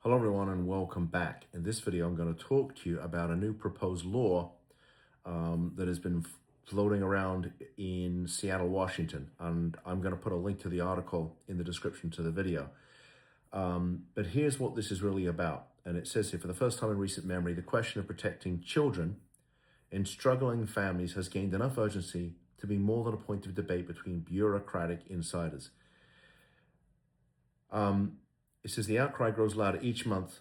Hello everyone and welcome back. In this video I'm going to talk to you about a new proposed law that has been floating around in Seattle, Washington, and I'm going to put a link to the article in the description to the video. But here's what this is really about, and it says here, for the first time in recent memory, the question of protecting children in struggling families has gained enough urgency to be more than a point of debate between bureaucratic insiders. It says the outcry grows louder each month,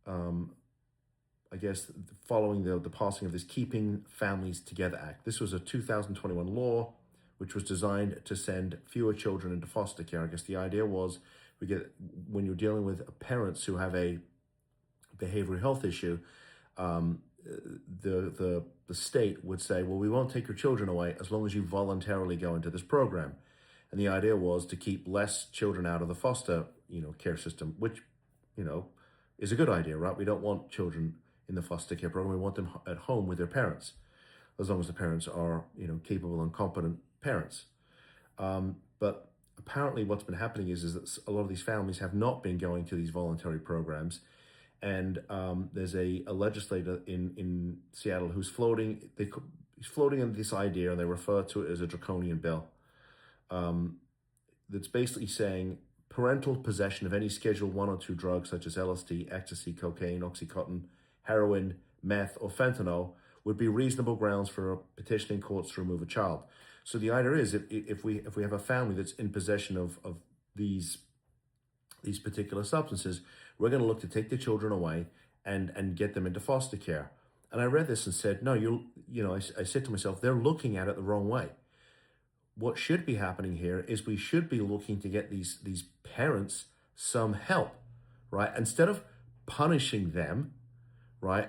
I guess, following the passing of this Keeping Families Together Act. This was a 2021 law which was designed to send fewer children into foster care. I guess the idea was when you're dealing with parents who have a behavioral health issue, the state would say, well, we won't take your children away as long as you voluntarily go into this program. And the idea was to keep less children out of the foster, care system, which, is a good idea, right? We don't want children in the foster care program. We want them at home with their parents, as long as the parents are, capable and competent parents. But apparently what's been happening is that a lot of these families have not been going to these voluntary programs. And there's a legislator in Seattle who's floating on this idea, and they refer to it as a draconian bill. That's basically saying parental possession of any Schedule 1 or 2 drugs such as LSD, ecstasy, cocaine, Oxycontin, heroin, meth, or fentanyl would be reasonable grounds for petitioning courts to remove a child. So the idea is if we have a family that's in possession of these particular substances, we're going to look to take the children away and get them into foster care. And I read this and said, no, I said to myself, they're looking at it the wrong way. What should be happening here is we should be looking to get these parents some help, right? Instead of punishing them, right,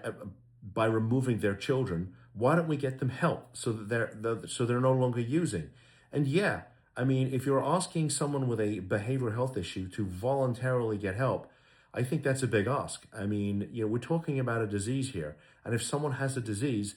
by removing their children, why don't we get them help so that they're no longer using? And yeah, I mean, if you're asking someone with a behavioral health issue to voluntarily get help, I think that's a big ask. I mean, we're talking about a disease here, and if someone has a disease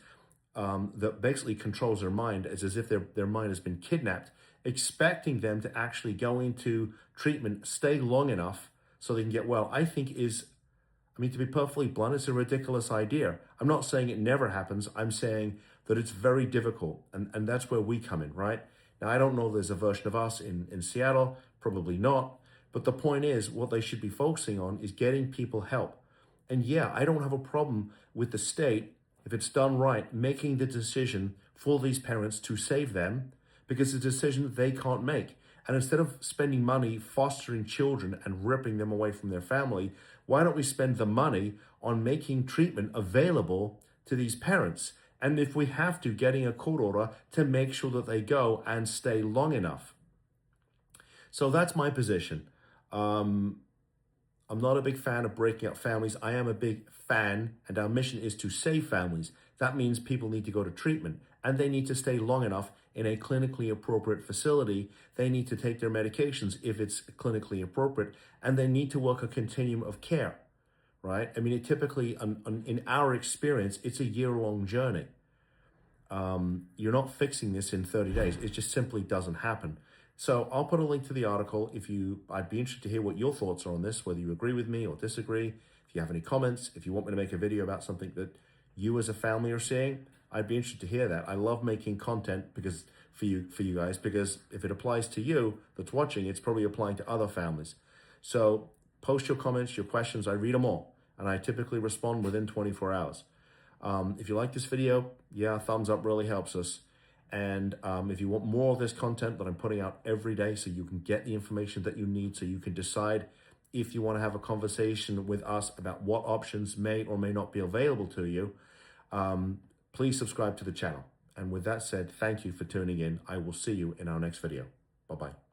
that basically controls their mind, it's as if their mind has been kidnapped, expecting them to actually go into treatment, stay long enough so they can get well, I think to be perfectly blunt, it's a ridiculous idea. I'm not saying it never happens. I'm saying that it's very difficult, and that's where we come in, right? Now, I don't know if there's a version of us in Seattle, probably not, but the point is what they should be focusing on is getting people help. And yeah, I don't have a problem with the state, if it's done right, making the decision for these parents to save them, because it's a decision that they can't make. And instead of spending money fostering children and ripping them away from their family, why don't we spend the money on making treatment available to these parents? And if we have to, getting a court order to make sure that they go and stay long enough. So that's my position. I'm not a big fan of breaking up families. I am a big fan, and our mission is to save families. That means people need to go to treatment, and they need to stay long enough in a clinically appropriate facility. They need to take their medications if it's clinically appropriate, and they need to work a continuum of care, right? I mean, typically, in our experience, it's a year-long journey. You're not fixing this in 30 days. It just simply doesn't happen. So I'll put a link to the article. I'd be interested to hear what your thoughts are on this, whether you agree with me or disagree. If you have any comments, if you want me to make a video about something that you as a family are seeing, I'd be interested to hear that. I love making content for you guys, because if it applies to you that's watching, it's probably applying to other families. So post your comments, your questions. I read them all, and I typically respond within 24 hours. If you like this video, yeah, thumbs up really helps us. And if you want more of this content that I'm putting out every day, so you can get the information that you need, so you can decide if you want to have a conversation with us about what options may or may not be available to you, please subscribe to the channel. And with that said, thank you for tuning in. I will see you in our next video. Bye-bye.